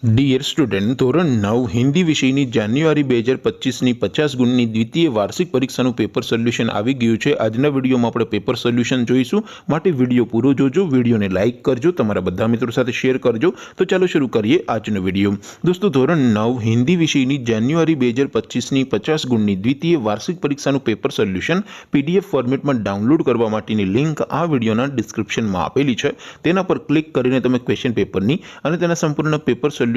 Dear student, ધોરણ 9 હિન્દી વિષયની જાન્યુઆરી 2025ની 50 ગુણની દ્વિતીય વાર્ષિક પરીક્ષાનું પેપર સોલ્યુશન આવી ગયું છે। આજના વિડીયોમાં આપણે પેપર સોલ્યુશન જોઈશું, માટે વિડીયો પૂરો જોજો, વિડીયોને લાઇક કરજો, તમારા બધા મિત્રો સાથે શેર કરજો। તો ચાલો શરૂ કરીએ આજનો વિડીયો। દોસ્તો, ધોરણ 9 હિન્દી વિષયની જાન્યુઆરી 2025ની 50 ગુણની દ્વિતીય વાર્ષિક પરીક્ષાનું પેપર સોલ્યુશન PDF ફોર્મેટમાં ડાઉનલોડ કરવા માટેની લિંક આ વિડીયોના ડિસ્ક્રિપ્શનમાં આપેલી છે। તેના પર ક્લિક કરીને તમે ક્વેશ્ચન પેપરની અને તેના સંપૂર્ણ પેપર સોલ્યુશનની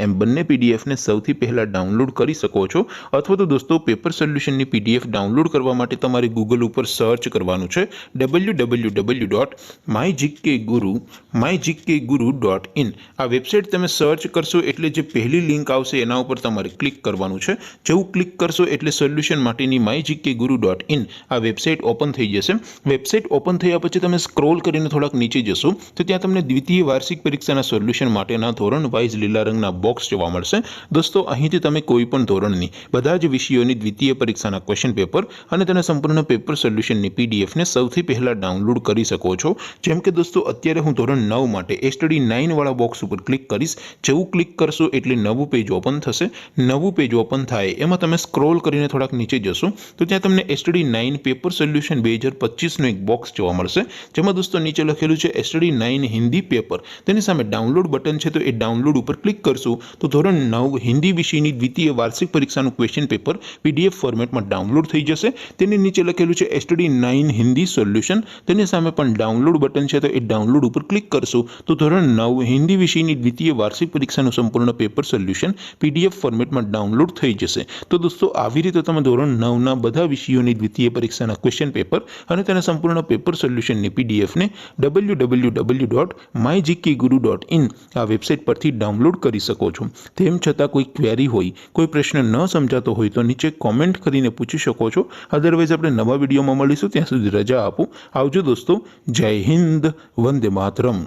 એમ બંને પીડીએફને સૌથી પહેલા ડાઉનલોડ કરી શકો છો। અથવા તો દોસ્તો, પેપર સોલ્યુશનની પીડીએફ ડાઉનલોડ કરવા માટે તમારે ગૂગલ ઉપર સર્ચ કરવાનું છે www.mygkguru.in। આ વેબસાઇટ તમે સર્ચ કરશો એટલે જે પહેલી લિંક આવશે એના ઉપર તમારે ક્લિક કરવાનું છે। જેવું ક્લિક કરશો એટલે સોલ્યુશન માટેની mygkguru.in આ વેબસાઇટ ઓપન થઈ જશે। વેબસાઇટ ઓપન થયા પછી તમે સ્ક્રોલ કરીને થોડાક નીચે જશો તો ત્યાં તમને દ્વિતીય વાર્ષિક પરીક્ષાના સોલ્યુશન માટેના ધોરણ વાઇઝ લીલા રંગના બોક્સ જોવા મળશે। દોસ્તો, અહીંથી તમે કોઈ પણ ધોરણની બધા જ વિષયોની દ્વિતીય પરીક્ષાના ક્વેશ્ચન પેપર અને તેના સંપૂર્ણ પેપર સોલ્યુશનની પીડીએફને સૌથી પહેલા ડાઉનલોડ કરી શકો છો। જેમ કે દોસ્તો, અત્યારે હું ધોરણ 9 માટે સ્ટડી 9 વાળા બોક્સ ઉપર ક્લિક કરીશ। જેવું ક્લિક કરશો એટલે નવું પેજ ઓપન થશે। નવું પેજ ઓપન થાય એમાં તમે સ્ક્રોલ કરીને થોડાક નીચે જશો તો ત્યાં તમને સ્ટડી 9 પેપર સોલ્યુશન 2025નું એક બોક્સ જોવા મળશે, જેમાં દોસ્તો નીચે લખેલું છે સ્ટડી 9 હિન્દી પેપર। તેની સામે ડાઉનલોડ બટન છે, તો એ ડાઉનલોડ ઉપર ક્લિક કરશો તો ધોરણ 9 હિન્દી વિષયની દ્વિતીય વાર્ષિક પરીક્ષાનું ક્વેશ્ચન પેપર PDF ફોર્મેટમાં ડાઉનલોડ થઈ જશે। તેની નીચે લખેલું છે સ્ટડી 9 હિન્દી સોલ્યુશન। તેની સામે પણ ડાઉનલોડ બટન છે, તો એ ડાઉનલોડ ઉપર ક્લિક કરશો તો ધોરણ 9 હિન્દી વિષયની દ્વિતીય વાર્ષિક પરીક્ષાનું સંપૂર્ણ પેપર સોલ્યુશન PDF ફોર્મેટમાં ડાઉનલોડ થઈ જશે। તો દોસ્તો, આવી રીતે તમે ધોરણ 9ના બધા વિષયોની દ્વિતીય પરીક્ષાના ક્વેશ્ચન પેપર અને તેના સંપૂર્ણ પેપર સોલ્યુશનની પીડીએફને www.mygkguru.in આ વેબસાઇટ પરથી ડાઉનલોડ કરી શકો છો। તેમ છતાં કોઈ ક્વેરી હોય, કોઈ પ્રશ્ન ન સમજાતો હોય તો નીચે કોમેન્ટ કરીને પૂછી શકો છો। અધરવાઇઝ આપણે નવા વિડીયોમાં મળીશું, ત્યાં સુધી રજા આપો। આવજો દોસ્તો, જય હિન્દ, વંદે માતરમ।